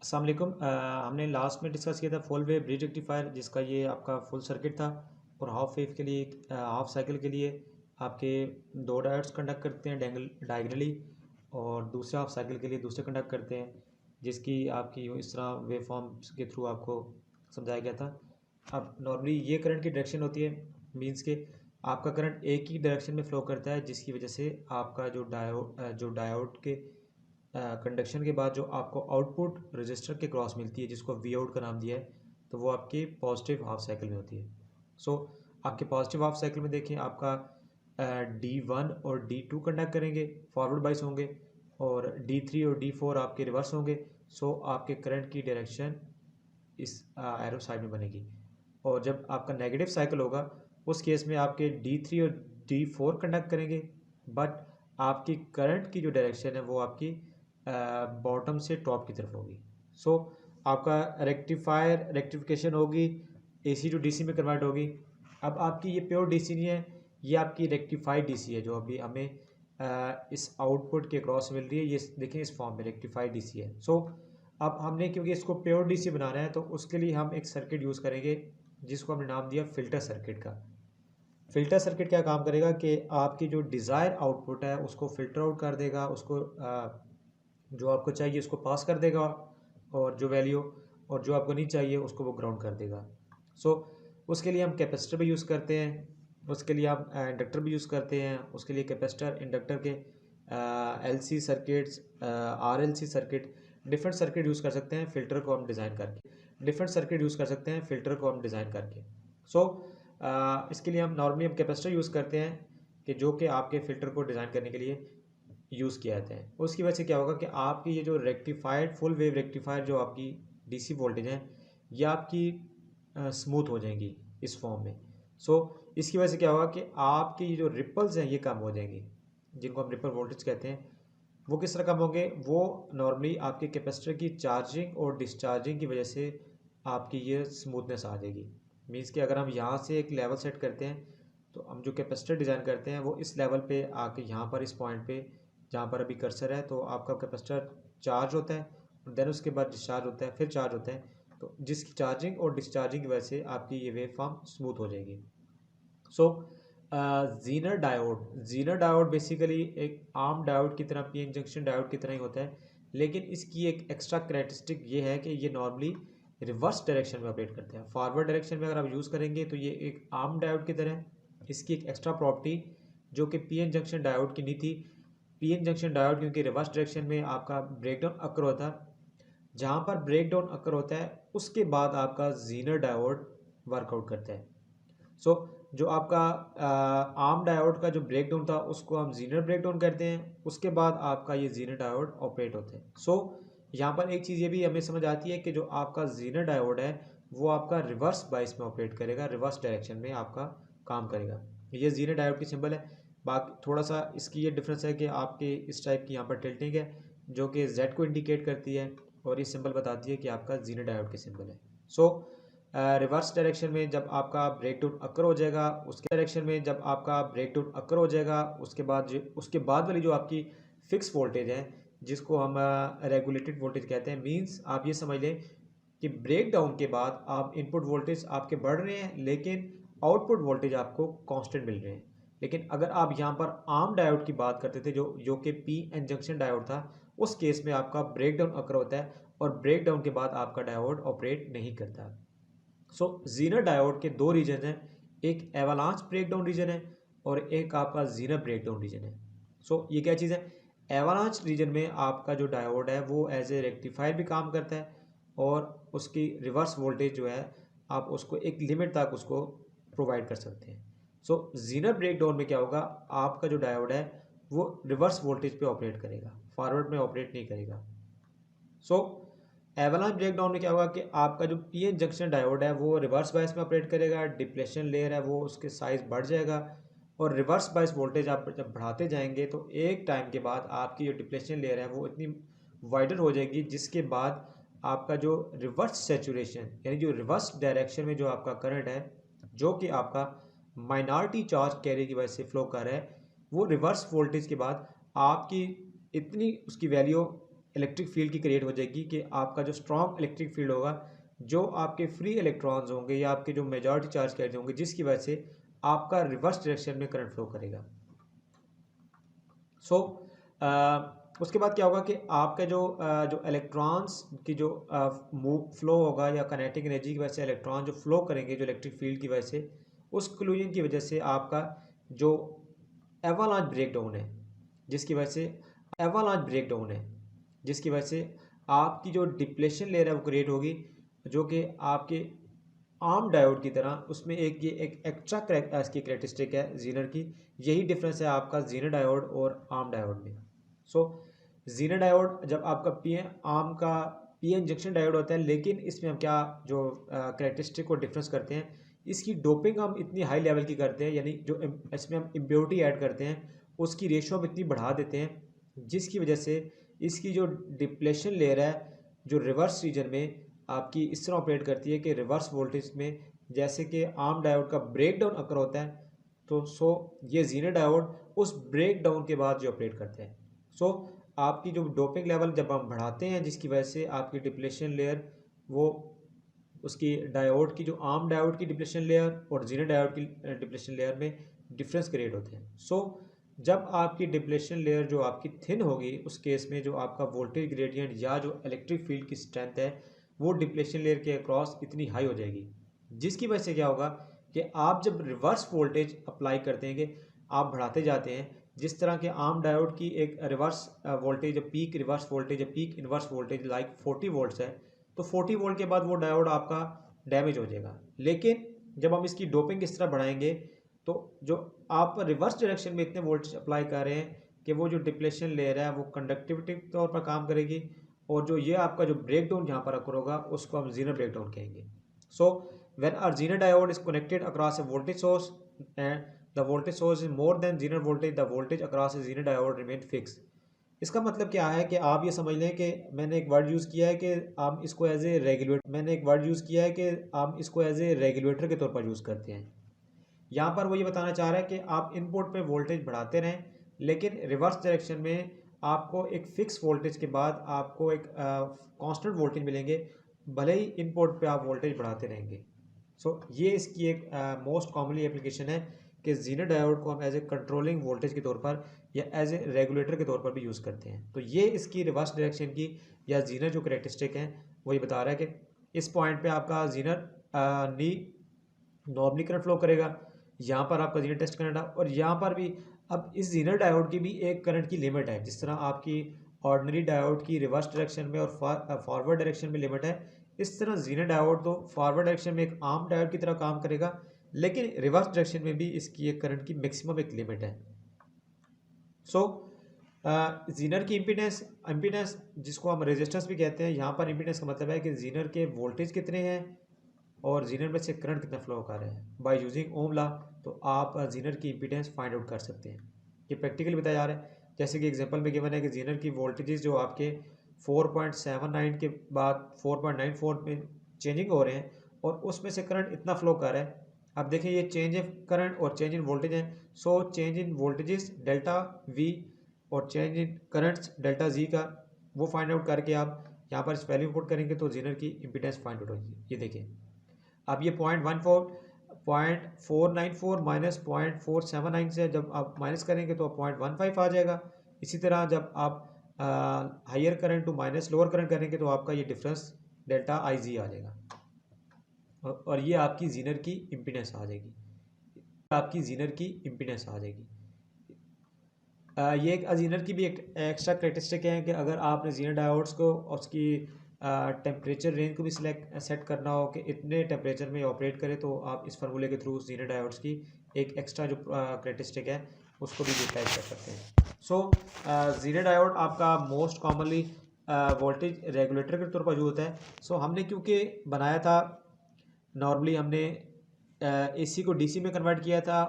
अस्सलाम वालेकुम। हमने लास्ट में डिस्कस किया था फुल वेव ब्रिज रेक्टिफायर, जिसका ये आपका फुल सर्किट था। और हाफ वेव के लिए हाफ साइकिल के लिए आपके दो डायोड्स कंडक्ट करते हैं डायगनली, और दूसरे हाफ साइकिल के लिए दूसरे कंडक्ट करते हैं, जिसकी आपकी इस तरह वेव फॉर्म्स के थ्रू आपको समझाया गया था। अब नॉर्मली ये करंट की डायरेक्शन होती है, मींस के आपका करंट एक ही डायरेक्शन में फ्लो करता है, जिसकी वजह से आपका जो डायोड के कंडक्शन के बाद जो आपको आउटपुट रजिस्टर के क्रॉस मिलती है, जिसको वी आउट का नाम दिया है, तो वो आपकी पॉजिटिव हाफ साइकिल में होती है। सो आपके पॉजिटिव हाफ साइकिल में देखें, आपका D1 और D2 कंडक्ट करेंगे, फॉरवर्ड बाइस होंगे, और D3 और D4 आपके रिवर्स होंगे। सो आपके करंट की डायरेक्शन इस एरो साइड में बनेगी। और जब आपका नेगेटिव साइकिल होगा, उस केस में आपके D3 और D4 कंडक्ट करेंगे, बट आपकी करंट की जो डायरेक्शन है वो आपकी बॉटम से टॉप की तरफ होगी। सो आपका रेक्टिफिकेशन होगी, AC टू DC में कन्वर्ट होगी। अब आपकी ये प्योर DC नहीं है, ये आपकी रेक्टिफाइड DC है, जो अभी हमें इस आउटपुट के क्रॉस मिल रही है। ये देखें, इस फॉर्म में रेक्टिफाइड DC है। सो अब हमने क्योंकि इसको प्योर DC बनाना है, तो उसके लिए हम एक सर्किट यूज़ करेंगे, जिसको हमने नाम दिया फिल्टर सर्किट का। फिल्टर सर्किट क्या काम करेगा कि आपकी जो डिज़ायर आउटपुट है उसको फिल्टर आउट कर देगा, उसको जो आपको चाहिए उसको पास कर देगा, और जो वैल्यू और जो आपको नहीं चाहिए उसको वो ग्राउंड कर देगा। सो उसके लिए हम कैपेसिटर भी यूज़ करते हैं, उसके लिए हम इंडक्टर भी यूज़ करते हैं। उसके लिए कैपेसिटर, इंडक्टर के LC circuits, RLC circuit, different circuit use कर सकते हैं फिल्टर को हम डिज़ाइन करके। डिफरेंट सर्किट यूज़ कर सकते हैं फिल्टर को हम डिज़ाइन करके। सो इसके लिए हम नॉर्मली कैपेसिटर यूज़ करते हैं, कि जो कि आपके फ़िल्टर को डिज़ाइन करने के लिए यूज़ किया जाता है। उसकी वजह से क्या होगा कि आपकी ये जो रेक्टिफाइड फुल वेव रेक्टिफायर जो आपकी DC वोल्टेज है, ये आपकी स्मूथ हो जाएंगी इस फॉर्म में। सो इसकी वजह से क्या होगा कि आपकी जो रिपल्स हैं ये कम हो जाएंगी, जिनको हम रिपल वोल्टेज कहते हैं। वो किस तरह कम होंगे? वो नॉर्मली आपके कैपेसिटर की चार्जिंग और डिस्चार्जिंग की वजह से आपकी ये स्मूथनेस आ जाएगी। मीन्स कि अगर हम यहाँ से एक लेवल सेट करते हैं, तो हम जो कैपेसिटर डिज़ाइन करते हैं वो इस लेवल पे आके यहाँ पर इस पॉइंट पे जहाँ पर अभी कर्सर है, तो आपका कैपेसिटर चार्ज होता है, और देन उसके बाद डिस्चार्ज होता है, फिर चार्ज होता है। तो जिसकी चार्जिंग और डिस्चार्जिंग की वजह से आपकी ये वेव फॉर्म स्मूथ हो जाएगी। सो जीनर डायोड बेसिकली एक आर्म डायोड की तरह, पीएन जंक्शन डायोड की तरह ही होता है, लेकिन इसकी एक एक्स्ट्रा करेक्टरिस्टिक ये है कि ये नॉर्मली रिवर्स डायरेक्शन में ऑपरेट करते हैं। फॉरवर्ड डायरेक्शन में अगर आप यूज़ करेंगे तो ये एक आर्म डायोड की तरह है। इसकी एक एक्स्ट्रा प्रॉपर्टी जो कि पीएन जंक्शन डायोड की नहीं थी। पीएन जंक्शन डायोड क्योंकि रिवर्स डायरेक्शन में आपका ब्रेकडाउन अकर होता है, जहाँ पर ब्रेकडाउन अकर होता है उसके बाद आपका जीनर डायोड वर्कआउट करता है। सो जो आपका आर्म डायोड का जो ब्रेकडाउन था उसको हम जीनर ब्रेकडाउन करते हैं, उसके बाद आपका ये जीनर डायोड ऑपरेट होते हैं। सो यहाँ पर एक चीज़ ये भी हमें समझ आती है कि जो आपका जीनर डायोड है वो आपका रिवर्स बाइस में ऑपरेट करेगा, रिवर्स डायरेक्शन में आपका काम करेगा। ये जीनर डायोड की सिंबल है। बाकी थोड़ा सा इसकी ये डिफरेंस है कि आपके इस टाइप की यहाँ पर टिल्टिंग है, जो कि Z को इंडिकेट करती है, और ये सिंबल बताती है कि आपका जीनर डायोड की सिंबल है। सो रिवर्स डायरेक्शन में जब आपका ब्रेकडाउन अकर हो जाएगा, उसके डायरेक्शन में जब आपका ब्रेकडाउन अकर हो जाएगा, उसके बाद वाली जो आपकी फिक्स वोल्टेज है, जिसको हम रेगुलेटेड वोल्टेज कहते हैं। मींस आप ये समझ लें कि ब्रेक डाउन के बाद आप इनपुट वोल्टेज आपके बढ़ रहे हैं, लेकिन आउटपुट वोल्टेज आपको कांस्टेंट मिल रहे हैं। लेकिन अगर आप यहाँ पर आर्म डायोड की बात करते थे, जो कि पीएन जंक्शन डायोड था, उस केस में आपका ब्रेक डाउन अकर होता है, और ब्रेक डाउन के बाद आपका डायोड ऑपरेट नहीं करता। सो जीनर डायोड के दो रीजन हैं, एक एवालांच ब्रेकडाउन रीजन है और एक आपका जीनर ब्रेकडाउन रीजन है। सो ये क्या चीज़ है? एवालांच रीजन में आपका जो डायोड है वो एज ए रेक्टिफायर भी काम करता है, और उसकी रिवर्स वोल्टेज जो है आप उसको एक लिमिट तक उसको प्रोवाइड कर सकते हैं। सो जीनर ब्रेकडाउन में क्या होगा, आपका जो डायोड है वो रिवर्स वोल्टेज पे ऑपरेट करेगा, फॉरवर्ड में ऑपरेट नहीं करेगा। सो एवलांच ब्रेकडाउन में क्या होगा कि आपका जो पीएन जंक्शन डायोड है वो रिवर्स बायस में ऑपरेट करेगा, डिप्लेशन लेयर है वो उसके साइज बढ़ जाएगा, और रिवर्स बायस वोल्टेज आप जब बढ़ाते जाएंगे तो एक टाइम के बाद आपकी जो डिप्लेशन लेयर है वो इतनी वाइडर हो जाएगी, जिसके बाद आपका जो रिवर्स सेचुरेशन यानी जो रिवर्स डायरेक्शन में जो आपका करंट है, जो कि आपका माइनॉरिटी चार्ज कैरियर की वजह से फ्लो कर रहा है, वो रिवर्स वोल्टेज के बाद आपकी इतनी उसकी वैल्यू इलेक्ट्रिक फील्ड की क्रिएट हो जाएगी कि आपका जो स्ट्रॉन्ग इलेक्ट्रिक फील्ड होगा, जो आपके फ्री इलेक्ट्रॉन्स होंगे या आपके जो मेजॉरिटी चार्ज कैरियर होंगे, जिसकी वजह से आपका रिवर्स डायरेक्शन में करंट फ्लो करेगा। सो उसके बाद क्या होगा कि आपका जो इलेक्ट्रॉन्स की जो मूव फ्लो होगा या काइनेटिक एनर्जी की वजह से इलेक्ट्रॉन जो फ्लो करेंगे जो इलेक्ट्रिक फील्ड की वजह से, उस कोलिजन की वजह से आपका जो एवालांच ब्रेकडाउन है, जिसकी वजह से एवालांच ब्रेकडाउन है जिसकी वजह से आपकी जो डिप्लेशन लेयर है वो क्रिएट होगी, जो कि आपके आर्म डायोड की तरह उसमें ये एक एक्स्ट्रा इसकी कैरेक्टरिस्टिक है जीनर की। यही डिफरेंस है आपका जीनर डायोड और आर्म डायोड में। सो जीनर डायोड जब आपका आर्म का पी इंजेक्शन डायोड होता है, लेकिन इसमें हम क्या जो कैरेक्टरिस्टिक को डिफरेंस करते हैं, इसकी डोपिंग हम इतनी हाई लेवल की करते हैं, यानी जो इसमें हम इम्प्योरिटी ऐड करते हैं उसकी रेशो हम इतनी बढ़ा देते हैं, जिसकी वजह से इसकी जो डिप्लेशन लेयर है जो रिवर्स रीजन में आपकी इस तरह ऑपरेट करती है कि रिवर्स वोल्टेज में जैसे कि आर्म डायोड का ब्रेक डाउन अकर होता है, तो ये जीनर डायोड उस ब्रेक डाउन के बाद जो ऑपरेट करते हैं। आपकी जो डोपिंग लेवल जब हम बढ़ाते हैं, जिसकी वजह से आपकी डिप्लेशन लेयर वो उसकी डायोड की जो आर्म डायोड की डिप्लेशन लेयर और जीनर डायोड की डिप्लेशन लेयर में डिफरेंस क्रिएट होते हैं। जब आपकी डिप्लेशन लेयर जो आपकी थिन होगी, उस केस में जो आपका वोल्टेज ग्रेडियंट या जो इलेक्ट्रिक फील्ड की स्ट्रेंथ है वो डिप्लेशन लेयर के अक्रॉस इतनी हाई हो जाएगी, जिसकी वजह से क्या होगा कि आप जब रिवर्स वोल्टेज अप्लाई करते हैं कि आप बढ़ाते जाते हैं, जिस तरह के आर्म डायोड की एक reverse voltage peak reverse voltage peak inverse voltage like 40 volts है, तो 40 वोल्ट के बाद वो डायोड आपका डैमेज हो जाएगा। लेकिन जब हम इसकी डोपिंग इस तरह बढ़ाएंगे तो जो आप रिवर्स डायरेक्शन में इतने वोल्टेज अप्लाई कर रहे हैं कि वो जो डिप्लेशन लेयर है वो कंडक्टिविटी के तौर पर काम करेगी, और जो ये आपका जो ब्रेक डाउन यहाँ पर अकर होगा उसको हम जीनर ब्रेक डाउन कहेंगे। So when our zener diode is connected across a voltage source and the voltage source is more than zener voltage, the voltage across a zener diode remain fix. इसका मतलब क्या है कि आप ये समझ लें कि मैंने एक वर्ड यूज़ किया है कि आप इसको एज ए रेगुलेटर के तौर पर यूज़ करते हैं। यहाँ पर वो ये बताना चाह रहा है कि आप इनपुट पे वोल्टेज बढ़ाते रहें, लेकिन रिवर्स डायरेक्शन में आपको एक फिक्स वोल्टेज के बाद आपको एक कांस्टेंट वोल्टेज मिलेंगे, भले ही इनपुट पे आप वोल्टेज बढ़ाते रहेंगे। ये इसकी एक मोस्ट कॉमनली एप्लीकेशन है कि जीनर डायोड को हम एज ए कंट्रोलिंग वोल्टेज के तौर पर या एज ए रेगुलेटर के तौर पर भी यूज़ करते हैं। तो ये इसकी रिवर्स डायरेक्शन की या जीनर जो करेक्टरिस्टिक हैं वही बता रहा है कि इस पॉइंट पे आपका जीनर नॉर्मली करंट फ्लो करेगा, यहाँ पर आपका जीनर टेस्ट करंट है, और यहाँ पर भी अब इस जीनर डायोड की भी एक करंट की लिमिट है। जिस तरह आपकी ऑर्डिनरी डायोड की रिवर्स डायरेक्शन में और फॉरवर्ड डायरेक्शन में लिमिट है, इस तरह जीनर डायोड तो फॉरवर्ड डायरेक्शन में एक आर्म डायोड की तरह काम करेगा, लेकिन रिवर्स डायरेक्शन में भी इसकी एक करंट की मैक्सिमम एक लिमिट है। जीनर की इम्पीडेंस जिसको हम रेजिस्टेंस भी कहते हैं, यहाँ पर इम्पीडेंस का मतलब है कि जीनर के वोल्टेज कितने हैं और जीनर में से करंट कितना फ्लो कर रहा है। बाय यूजिंग ओम लॉ तो आप जीनर की इम्पीडेंस फाइंड आउट कर सकते हैं। ये प्रैक्टिकली बताया जा रहा है, जैसे कि एग्जांपल में गिवन है कि जीनर की वोल्टेजेस जो आपके 4.79 के बाद 4.94 में चेंजिंग हो रहे हैं और उसमें से करंट इतना फ्लो कर रहा है। अब देखिए ये चेंज इन करंट और चेंज इन वोल्टेज है। Change in voltages delta V और change in currents delta G का वो फाइंड आउट करके आप यहाँ पर इस वैल्यू पुट करेंगे तो जीनर की इम्पीडेंस फाइंड आउट होगी। ये देखिए अब ये 0.494 माइनस 0.479 से जब आप माइनस करेंगे तो 0.15 आ जाएगा। इसी तरह जब आप higher current to minus lower current करेंगे तो आपका ये डिफरेंस डेल्टा आई जी आ जाएगा, और ये आपकी जीनर की इम्पीडेंस आ जाएगी। ये एक जीनर की भी एक एक्स्ट्रा करेक्टरिस्टिक है कि अगर आपने जीनर डायोड्स को और उसकी टेम्परेचर रेंज को भी सेट करना हो कि इतने टेम्परेचर में ऑपरेट करे, तो आप इस फार्मूले के थ्रू जीनर डायोड्स की एक एक्स्ट्रा जो करेक्टरिस्टिक है उसको भी यूटिलाइज कर सकते हैं। जीनर डायोड आपका मोस्ट कॉमनली वोल्टेज रेगुलेटर के तौर पर यूज होता है। हमने क्योंकि बनाया था, नॉर्मली हमने एसी को डीसी में कन्वर्ट किया था